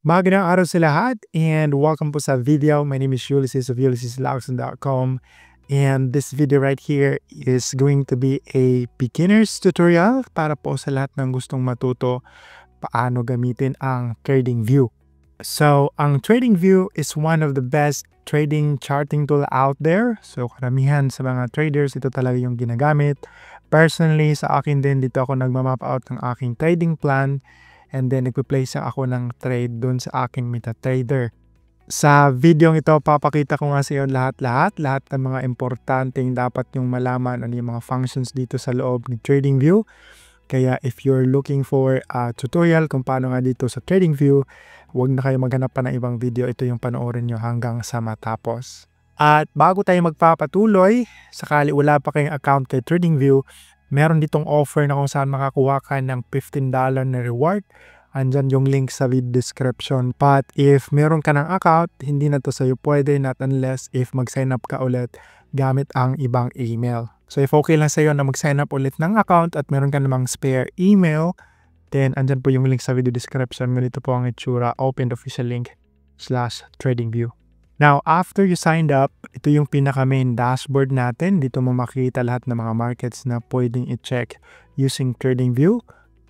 Magandang araw sa lahat and welcome po sa video. My name is Ulysses of UlyssesLauxon.com, and this video right here is going to be a beginner's tutorial para po sa lahat ng gustong matuto paano gamitin ang TradingView. So, ang TradingView is one of the best trading charting tool out there. So, karamihan sa mga traders, ito talaga yung ginagamit. Personally, sa akin din, dito ako nagmamap out ng aking trading plan. And then, nagpe-place ako ng trade dun sa aking MetaTrader. Sa video ito, papakita ko nga sa iyo lahat ng mga importanteng dapat yung malaman, ano yung mga functions dito sa loob ng TradingView. Kaya if you're looking for a tutorial kung paano nga dito sa TradingView, huwag na kayo maghanap pa ng ibang video. Ito yung panoorin nyo hanggang sa matapos. At bago tayo magpapatuloy, sakali wala pa kayong account kay TradingView, meron ditong offer na kung saan makakuha ka ng $15 na reward. Andyan yung link sa video description. But if meron ka ng account, hindi na to sa'yo pwede, not unless if mag-sign up ka ulit gamit ang ibang email. So if okay lang sa'yo na mag-sign up ulit ng account at meron ka namang spare email, then andyan po yung link sa video description. Ganito po ang itsura. Open the official link /TradingView. Now, after you signed up, ito yung pinaka-main dashboard natin. Dito mo makikita lahat ng mga markets na pwedeng i-check using TradingView.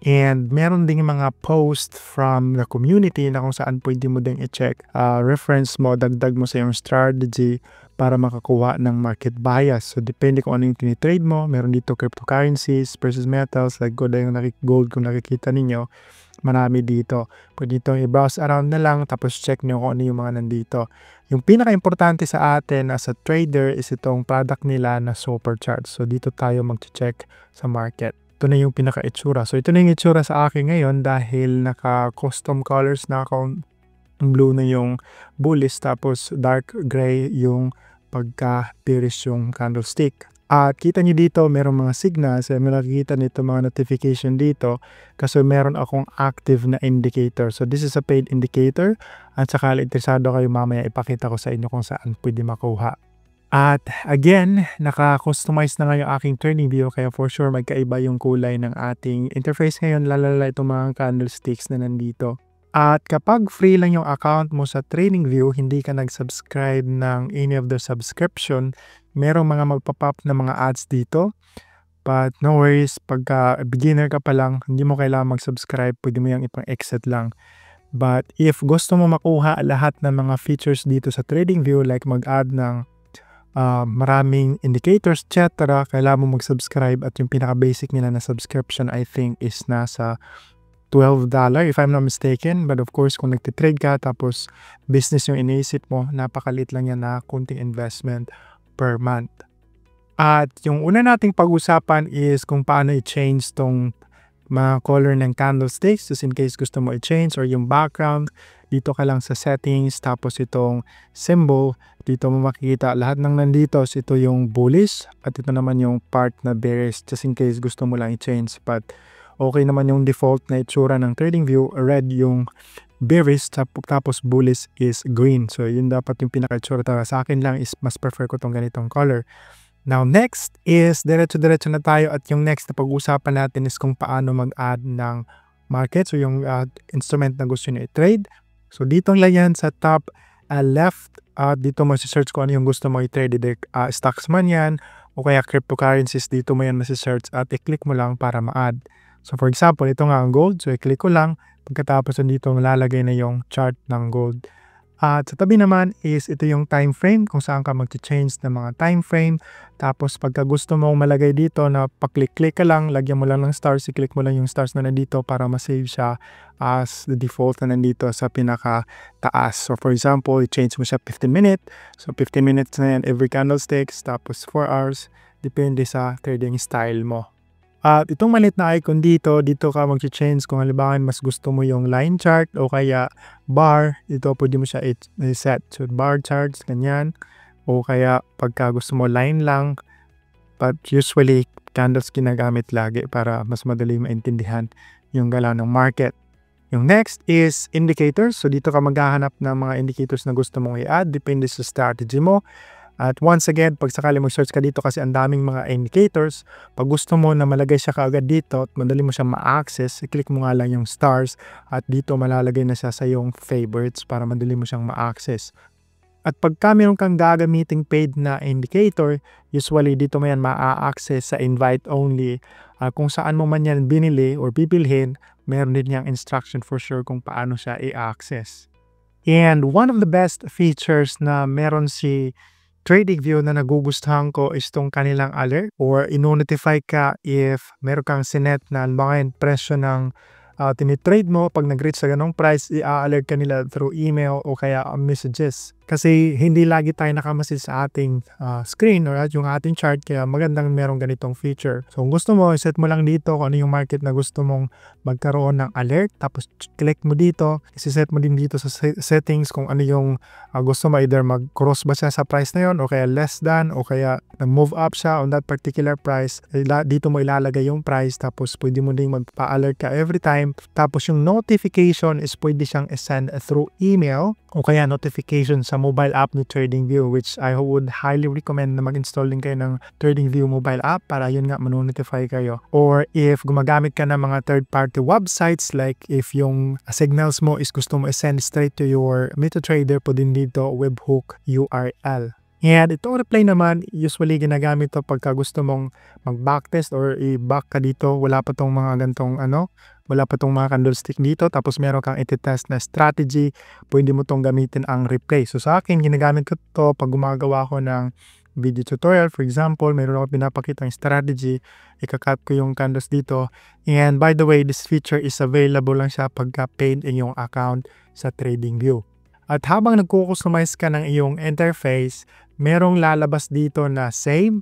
And meron ding mga post from the community na kung saan pwede mo ding i-check. Reference mo, dagdag mo sa yung strategy para makakuha ng market bias. So, depende kung ano yung tinitrade mo. Meron dito cryptocurrencies, precious metals, like gold kung nakikita ninyo. Marami dito. Pwede dito i-browse around na lang tapos check nyo kung ano yung mga nandito. Yung pinaka-importante sa atin as a trader is itong product nila na super chart. So dito tayo mag-check sa market. Ito na yung pinaka-itsura. So ito na yung itsura sa akin ngayon dahil naka-custom colors na ako. Blue na yung bullish tapos dark gray yung pagka-bearish yung candlestick. At kita nyo dito, merong mga signals, may nakikita nito mga notification dito kasi meron akong active na indicator. So this is a paid indicator at saka interesado kayo mamaya ipakita ko sa inyo kung saan pwede makuha. At again, naka-customize na nga yung aking TradingView kaya for sure magkaiba yung kulay ng ating interface ngayon, lalala itong mga candlesticks na nandito. At kapag free lang yung account mo sa TradingView, hindi ka nag-subscribe ng any of the subscription, merong mga magpa-pop na mga ads dito. But no worries, pagka beginner ka pa lang, hindi mo kailangan mag-subscribe, pwede mo yung ipang-exit lang. But if gusto mo makuha lahat ng mga features dito sa TradingView, like mag-add ng maraming indicators, etc., kailangan mo mag-subscribe at yung pinaka-basic nila na subscription, I think, is nasa $12 if I'm not mistaken. But of course, kung nagtitrade ka tapos business yung iniisip mo, napakalit lang yan na kunting investment per month. At yung una nating pag-usapan is kung paano i-change tong mga color ng candlesticks. Just in case gusto mo i-change or yung background, dito ka lang sa settings tapos itong symbol, dito mo makikita lahat ng nandito. Ito yung bullish at ito naman yung part na bearish just in case gusto mo lang i-change. But okay naman yung default na itsura ng TradingView, red yung bearish tapos bullish is green. So yun dapat yung pinaka-itsura talaga. Sa akin lang is mas prefer ko tong ganitong color. Now next is diretso-diretso na tayo at yung next na pag-usapan natin is kung paano mag-add ng market. So yung instrument na gusto nyo i-trade. So dito lang yan sa top left, dito mo si-search kung ano yung gusto mo i-trade. Stocks man yan o kaya cryptocurrencies, dito mo yan masi-search at i-click mo lang para ma-add. So for example, ito nga ang gold. So i-click ko lang. Pagkatapos dito malalagay na yung chart ng gold. At sa tabi naman is ito yung time frame kung saan ka mag-change ng mga time frame. Tapos pagka gusto mong malagay dito na pa-click-click ka lang, lagyan mo lang ng stars, i-click mo lang yung stars na nandito para ma-save siya as the default na nandito sa pinaka-taas. So for example, i-change mo siya 15 minutes. So 15 minutes na yan every candlesticks, tapos 4 hours. Depende sa trading style mo. At itong maliit na icon dito ka mag-change kung halimbawa mas gusto mo yung line chart o kaya bar, dito pwede mo siya i-set. So bar charts, ganyan. O kaya pagka gusto mo line lang, but usually candles ginagamit lagi para mas madali maintindihan yung galaw ng market. Yung next is indicators. So dito ka maghahanap ng mga indicators na gusto mong i-add, depende sa strategy mo. At once again, pag sakali mag-search ka dito kasi ang daming mga indicators, pag gusto mo na malagay siya kaagad dito at madali mo siya ma-access, i-click mo nga lang yung stars at dito malalagay na siya sa yung favorites para madali mo siyang ma-access. At pagka meron kang gagamiting paid na indicator, usually dito mo yan ma-access sa invite only. Kung saan mo man yan binili or bibilhin, meron din niyang instruction for sure kung paano siya i-access. And one of the best features na meron si TradingView na nagugustuhan ko is tong kanilang alert or ino-notify ka if meron kang sinet na mga presyo ng tinitrade mo. Pag nag-reach sa ganong price, i-alert ka nila through email o kaya messages. Kasi hindi lagi tayo nakamasid sa ating screen or at yung ating chart, kaya magandang merong ganitong feature. So kung gusto mo, set mo lang dito kung ano yung market na gusto mong magkaroon ng alert, tapos click mo dito, isi-set mo din dito sa settings kung ano yung gusto mo, either mag-cross ba siya sa price na yon o kaya less than o kaya nag-move up siya on that particular price. Dito mo ilalagay yung price, tapos pwede mo din magpa-alert ka every time. Tapos yung notification is pwede siyang i-send through email o kaya notification sa mobile app ni TradingView, which I would highly recommend na mag-install din kayo ng TradingView mobile app para yun nga manonotify kayo. Or if gumagamit ka ng mga third-party websites, like if yung signals mo is gusto mo i-send straight to your MetaTrader, po din dito webhook URL. And itong reply naman, usually ginagamit to pagka gusto mong mag-backtest or i-back ka dito, wala pa tong mga gantong wala pa tong mga candlestick dito, tapos meron kang iti-test na strategy, pwede mo tong gamitin ang replay. So sa akin, ginagamit ko to pag gumagawa ko ng video tutorial. For example, meron ako pinapakita ng strategy, ikakat ko yung candles dito. And by the way, this feature is available lang siya pagka paid in yung account sa TradingView. At habang nagko-customize ka ng iyong interface, merong lalabas dito na save.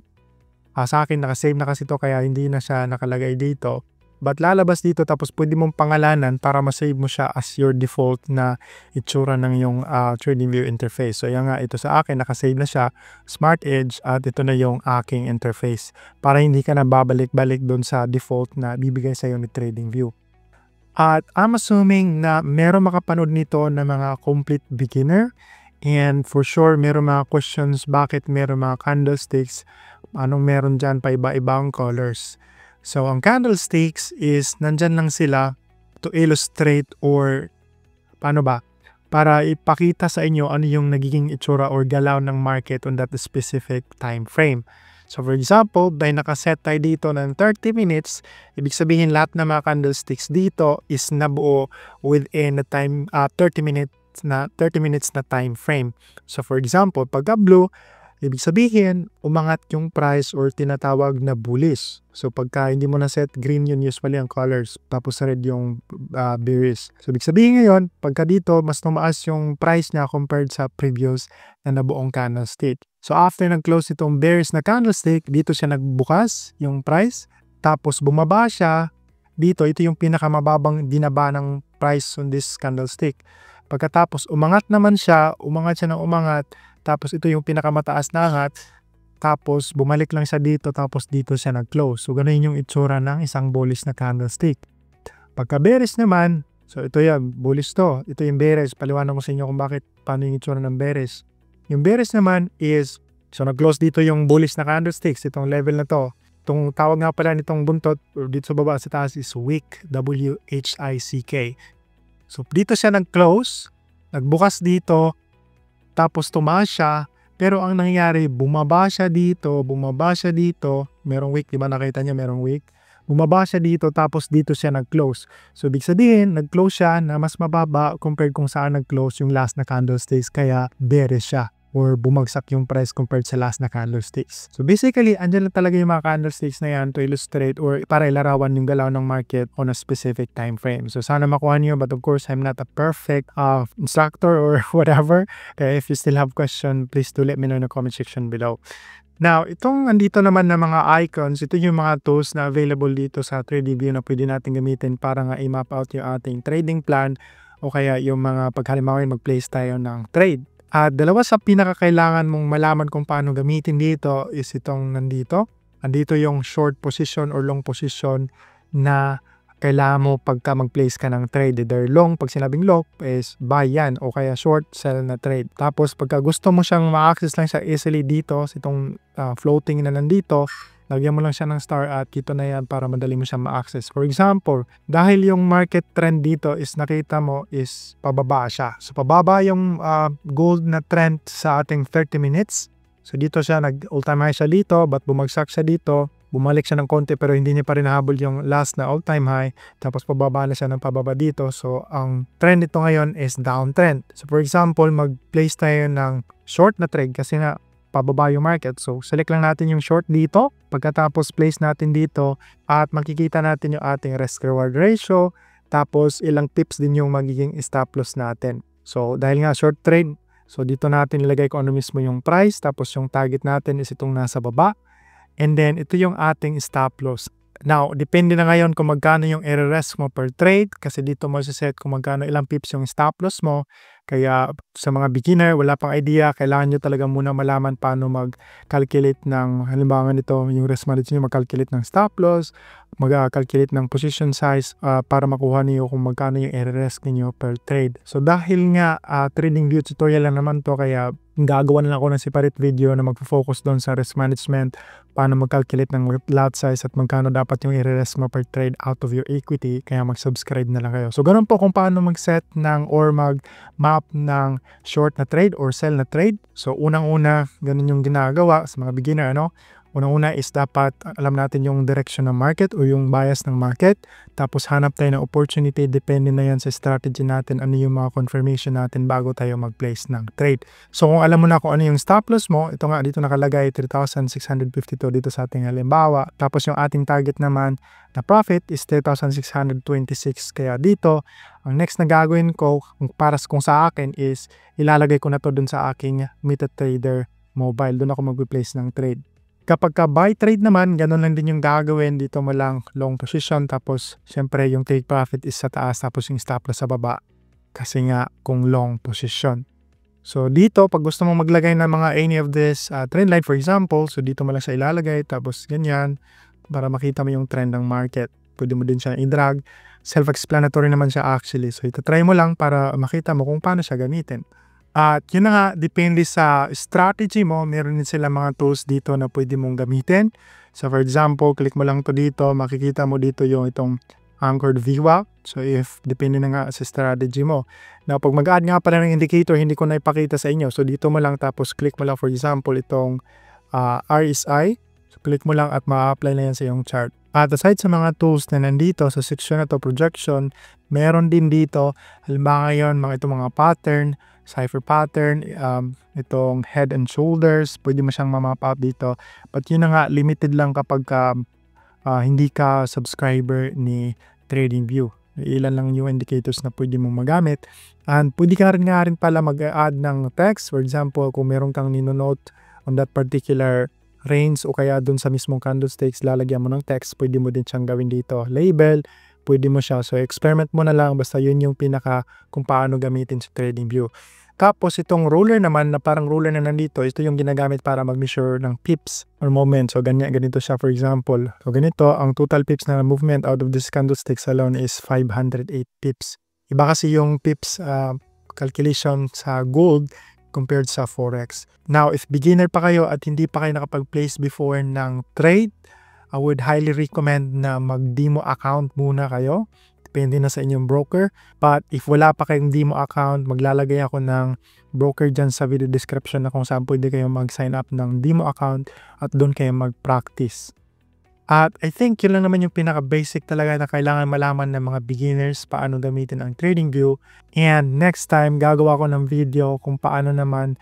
Sa akin naka-save na kasi to kaya hindi na siya nakalagay dito. But lalabas dito tapos pwede mong pangalanan para masave mo siya as your default na itsura ng yung TradingView interface. So yan nga, ito sa akin naka-save na siya, Smart Edge, at ito na yung aking interface para hindi ka na babalik-balik doon sa default na bibigay sa iyo ni TradingView. At I'm assuming na meron makapanood nito na mga complete beginner, and for sure meron mga questions bakit meron mga candlesticks, anong meron dyan pa iba-ibang colors. So ang candlesticks is nandyan lang sila to illustrate or paano ba, para ipakita sa inyo ano yung nagiging itsura or galaw ng market on that specific time frame. So for example, dahil nakaset tayo dito ng 30 minutes, ibig sabihin lahat ng mga candlesticks dito is nabuo within the time 30 minutes na time frame. So for example, pagka blue, ibig sabihin umangat yung price or tinatawag na bullish. So pagka hindi mo na set green, yun usually ang colors, tapos red yung bearish. So ibig sabihin ngayon, pagka dito mas tumaas yung price niya compared sa previous na nabuong candlestick. So after nag-close itong bearish na candlestick, dito siya nagbukas yung price, tapos bumaba siya dito. Ito yung pinakamababang dinaba ng price on this candlestick. Pagkatapos umangat naman siya, umangat siya ng umangat, tapos ito yung pinakamataas na angat, tapos bumalik lang siya dito, tapos dito siya nag-close. So ganun yung itsura ng isang bullish na candlestick. Pagka bearish naman, so ito yan, bullish to. Ito yung bearish. Paliwanag ko sa inyo kung bakit, paano yung itsura ng bearish. Yung bearish naman is, so nag-close dito yung bullish na candlesticks, itong level na to. Itong tawag nga pala nitong buntot, or dito sa baba sa taas is wick, W-H-I-C-K. So dito siya nag-close, nagbukas dito, tapos tumaas siya, pero ang nangyayari, bumaba siya dito, merong wick, di ba nakita niya merong wick? Bumaba siya dito, tapos dito siya nag-close. So ibig sabihin, nag-close siya na mas mababa compared kung saan nag-close yung last na candlesticks, kaya bearish siya or bumagsak yung price compared sa last na candlesticks. So basically, andyan lang talaga yung mga candlesticks na yan to illustrate or para ilarawan yung galaw ng market on a specific time frame. So sana makuha niyo, but of course, I'm not a perfect instructor or whatever. Kaya if you still have question, please do let me know in the comment section below. Now, itong andito naman na mga icons, ito yung mga tools na available dito sa TradingView na pwede natin gamitin para nga i-map out yung ating trading plan o kaya yung mga paghalimbawa mag-place tayo ng trade. At dalawa sa pinakakailangan mong malaman kung paano gamitin dito is itong nandito. Andito yung short position or long position na kailangan mo pagka mag-place ka ng trade, either long, pag sinabing long is buy yan, o kaya short, sell na trade. Tapos pagka gusto mo siyang ma-access lang siya easily dito, sa itong floating na nandito, lagyan mo lang siya ng star at dito na yan para madali mo siya ma-access. For example, dahil yung market trend dito is nakita mo is pababa siya. So pababa yung gold na trend sa ating 30 minutes. So dito siya, nag-all-time high siya dito, but bumagsak siya dito. Bumalik siya ng konti pero hindi niya pa rin nahabol yung last na all-time high. Tapos pababa na siya ng pababa dito. So ang trend nito ngayon is downtrend. So for example, mag-place tayo ng short na trade kasi nga pababa yung market. So select lang natin yung short dito. Pagkatapos place natin dito at makikita natin yung ating risk-reward ratio. Tapos ilang tips din yung magiging stop loss natin. So dahil nga short trade, so dito natin ilagay kung ano mismo yung price. Tapos yung target natin is itong nasa baba. And then, ito yung ating stop loss. Now, depende na ngayon kung magkano yung error risk mo per trade kasi dito mo set kung magkano ilang pips yung stop loss mo. Kaya sa mga beginner, wala pang idea, kailangan nyo talaga muna malaman paano mag-calculate ng, halimbawa nito, yung risk management nyo, mag-calculate ng stop loss, mag-calculate ng position size para makuha niyo kung magkano yung error risk niyo per trade. So dahil nga trading view tutorial lang naman to, kaya gagawa na lang ako ng separate video na magfo-focus doon sa risk management, paano mag-calculate ng lot size at magkano dapat yung i-risk mo per trade out of your equity, kaya mag-subscribe na lang kayo. So ganun po kung paano mag-set ng or mag-map ng short na trade or sell na trade. So unang-una, ganun yung ginagawa sa mga beginner, ano? Unang-una is dapat alam natin yung direction ng market o yung bias ng market. Tapos hanap tayo ng opportunity, depende na yan sa strategy natin, ano yung mga confirmation natin bago tayo mag-place ng trade. So kung alam mo na kung ano yung stop loss mo, ito nga dito nakalagay 3,652 dito sa ating halimbawa. Tapos yung ating target naman na profit is 3,626. Kaya dito, ang next na gagawin ko para kung sa akin is ilalagay ko na to dun sa aking MetaTrader mobile. Doon ako mag-place ng trade. Kapag ka buy trade naman, ganun lang din yung gagawin. Dito mo lang long position, tapos syempre yung take profit is sa taas, tapos yung stop loss sa baba. Kasi nga kung long position. So dito, pag gusto mo maglagay ng mga any of this trend line, for example, so dito mo lang siya ilalagay, tapos ganyan, para makita mo yung trend ng market. Pwede mo din siya i-drag. Self-explanatory naman siya actually. So itatry mo lang para makita mo kung paano siya gamitin. At yun na nga, depende sa strategy mo, meron din sila mga tools dito na pwede mong gamitin. So for example, click mo lang to dito, makikita mo dito yung itong anchored VWAP. So depende na nga sa strategy mo. Now pag mag-add nga pala ng indicator, hindi ko na ipakita sa inyo. So dito mo lang, tapos click mo lang for example itong RSI. So click mo lang at ma-apply na yan sa iyong chart. At aside sa mga tools na nandito sa section na to, projection, meron din dito, halimbawa ngayon, itong mga pattern, cipher pattern, itong head and shoulders, pwede mo siyang ma-map out dito. But yun na nga, limited lang kapag hindi ka subscriber ni TradingView. Ilan lang yung indicators na pwede mong magamit. And pwede ka rin pala mag-add ng text. For example, kung meron kang ninonote on that particular range o kaya dun sa mismong candlesticks, lalagyan mo ng text, pwede mo din siyang gawin dito. Label, pwede mo siya. So experiment mo na lang, basta yun yung pinaka kung paano gamitin sa TradingView. Tapos itong ruler naman, na parang ruler na nandito, ito yung ginagamit para mag-measure ng pips or moment. So ganito siya for example. So ganito, ang total pips na movement out of this candlesticks alone is 508 pips. Iba kasi yung pips calculation sa gold compared sa Forex. Now, if beginner pa kayo at hindi pa kayo nakapag-place before ng trade, I would highly recommend na mag-demo account muna kayo. Depende na sa inyong broker. But if wala pa kayong demo account, maglalagay ako ng broker dyan sa video description na kung saan pwede kayo mag-sign up ng demo account at doon kayo mag-practice. At I think yun lang naman yung pinaka-basic talaga na kailangan malaman ng mga beginners paano gamitin ang TradingView. And next time, gagawa ko ng video kung paano naman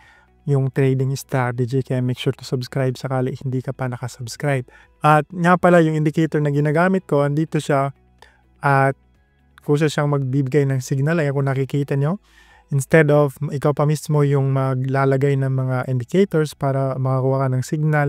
yung trading strategy. Kaya make sure to subscribe sakali hindi ka pa nakasubscribe. At nga pala yung indicator na ginagamit ko, andito siya. At kusa siyang magbibigay ng signal. Ay kung nakikita nyo. Instead of ikaw pa mismo yung maglalagay ng mga indicators para makakuha ka ng signal,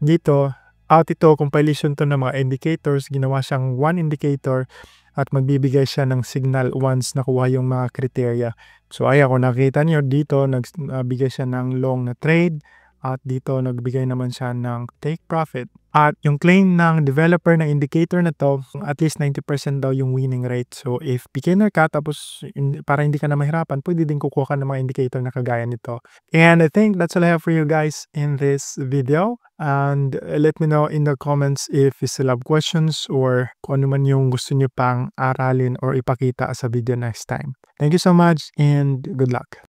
dito, ito, compilation to ng mga indicators, ginawa siyang one indicator at magbibigay siya ng signal once nakuha yung mga criteria. So ay kung nakita niyo dito, nagbigay siya ng long na trade at dito nagbigay naman siya ng take profit. At yung claim ng developer ng indicator na 'to, at least 90% daw yung winning rate. So, if beginner ka tapos para hindi ka na mahirapan, pwede din kukuha ka ng mga indicator na kagaya nito. And I think that's all I have for you guys in this video. And let me know in the comments if you still have questions or kung ano man yung gusto niyo pang aralin or ipakita sa video next time. Thank you so much and good luck.